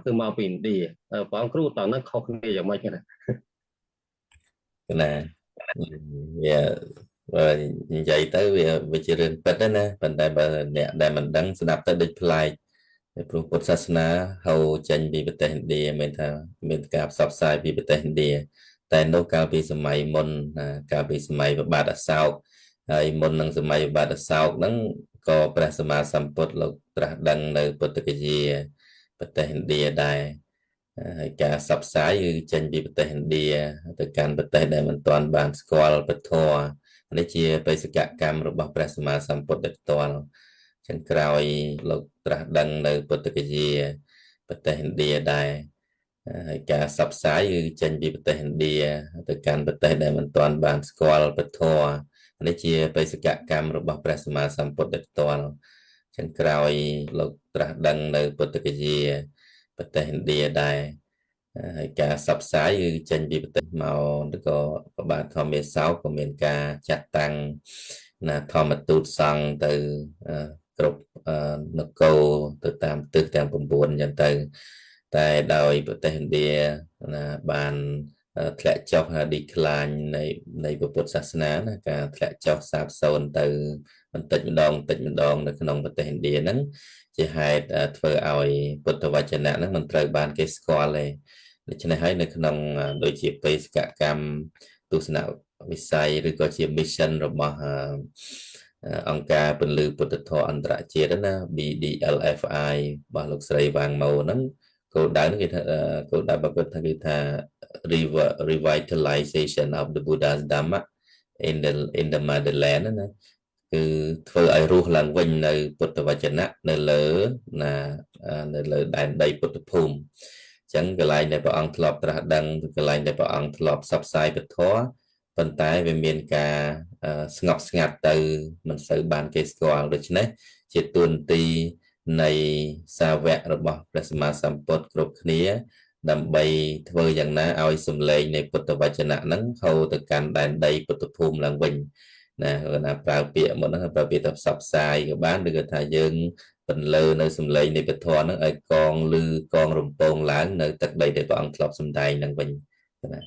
คือมาปีนดีปองครูตอนนั้นเขาคืออย่างไม่กันนะnè về và vậy tới về chỉ riêng tết đó nè phần đại bà nè đại mình đăng sẽ đạp tới đích lại pru Phật sát na hầu chân bị bật hình địa mình cả sắp sai bị bật hình địa tại nô cao bị sớm mai môn cao bị sớm mai và bà đã sao hay môn năng sớm mai và bà đã sao nắng có pra sama samput lục tra đăng nơi bật cái gì bật hình địa đại ហើយការសັບផ្សាយគឺចេញពីប្រទេសឥណ្ឌាទៅកាន់ប្រទេសដែលមិនទាន់បានស្គាល់ពធនេះជាបេសកកម្មរបស់ព្រះសម្មាសម្ពុទ្ធដោយផ្ទាល់ចឹងក្រោយលោកត្រាស់ដឹងនៅពុទ្ធគយាប្រទេសឥណ្ឌាដែរហើយការសັບផ្សាយគឺចេញពីប្រទេសឥណ្ឌាទៅកាន់ប្រទេសដែលមិនទាន់បានស្គាល់ពធនេះជាបេសកកម្មរបស់ព្រះសម្មាសម្ពុទ្ធដោយផ្ទាល់ចឹងក្រោយលោកត្រាស់ដឹងនៅពុទ្ធគយាប្រទេសឥណ្ឌាដែរហើយការសັບផ្សាយគឺចេញពីប្រទេសមកឬក៏ប្របាទធម្មមេសោក៏មានការចាត់តាំងណាធម្មទូតសង្ឃទៅគ្រប់នគរទៅតាមទិសទាំង9អញ្ចឹងទៅតែដោយប្រទេសឥណ្ឌាណាបានធ្លាក់ចុះ decline នៃពុទ្ធសាសនាណាការធ្លាក់ចុះសាបសូន្យទៅបន្តិចម្ដងនៅក្នុងប្រទេសឥណ្ឌាហ្នឹងជាហេតុធ្វើឲ្យពុទ្ធវចនៈហ្នឹងមិនត្រូវបានគេស្គាល់ទេដូច្នេះហើយនៅក្នុងដូចជាបេសកកម្មទស្សនវិស័យឬក៏ជា mission របស់អង្គការពន្លឺពុទ្ធធម៌អន្តរជាតិណា BDLFI របស់លោកស្រីវ៉ាងម៉ូហ្នឹងគោលដៅហ្នឹងគេថាគោលដៅរបស់គាត់ថាគេថា revitalization of the Buddha's Dhamma in the motherland ណាគឺធ្វើឲ្យរស់ឡើងវិញនៅពុទ្ធវចនៈនៅលើនៅលើដែនដីពុទ្ធភូមិចឹងកន្លែងដែលព្រះអង្គធ្លាប់ត្រាស់ដឹងកន្លែងដែលព្រះអង្គធ្លាប់ផ្សព្វផ្សាយពធប៉ុន្តែវាមានការស្ងប់ស្ងាត់ទៅមិនសូវបានគេស្គាល់ដូច្នេះជាទួនាទីនៃសាវករបស់ព្រះសម្មាសម្ពុទ្ធគ្រប់គ្នាដើម្បីធ្វើយ៉ាងណាឲ្យសម្លេងនៃពុទ្ធវចនៈហ្នឹងហូរទៅកាន់ដែនដីពុទ្ធភូមិឡើងវិញណាប្រើពាក្យមកហ្នឹងប្រើពាក្យថាផ្សព្វផ្សាយក៏បានឬក៏ថាយើងបន្លឺនៅសម្លេងនៃពធហ្នឹងឲ្យកងឮកងរំពងឡើងនៅទឹកដីដែលព្រះអង្គធ្លាប់សម្ដែងឡើងវិញណា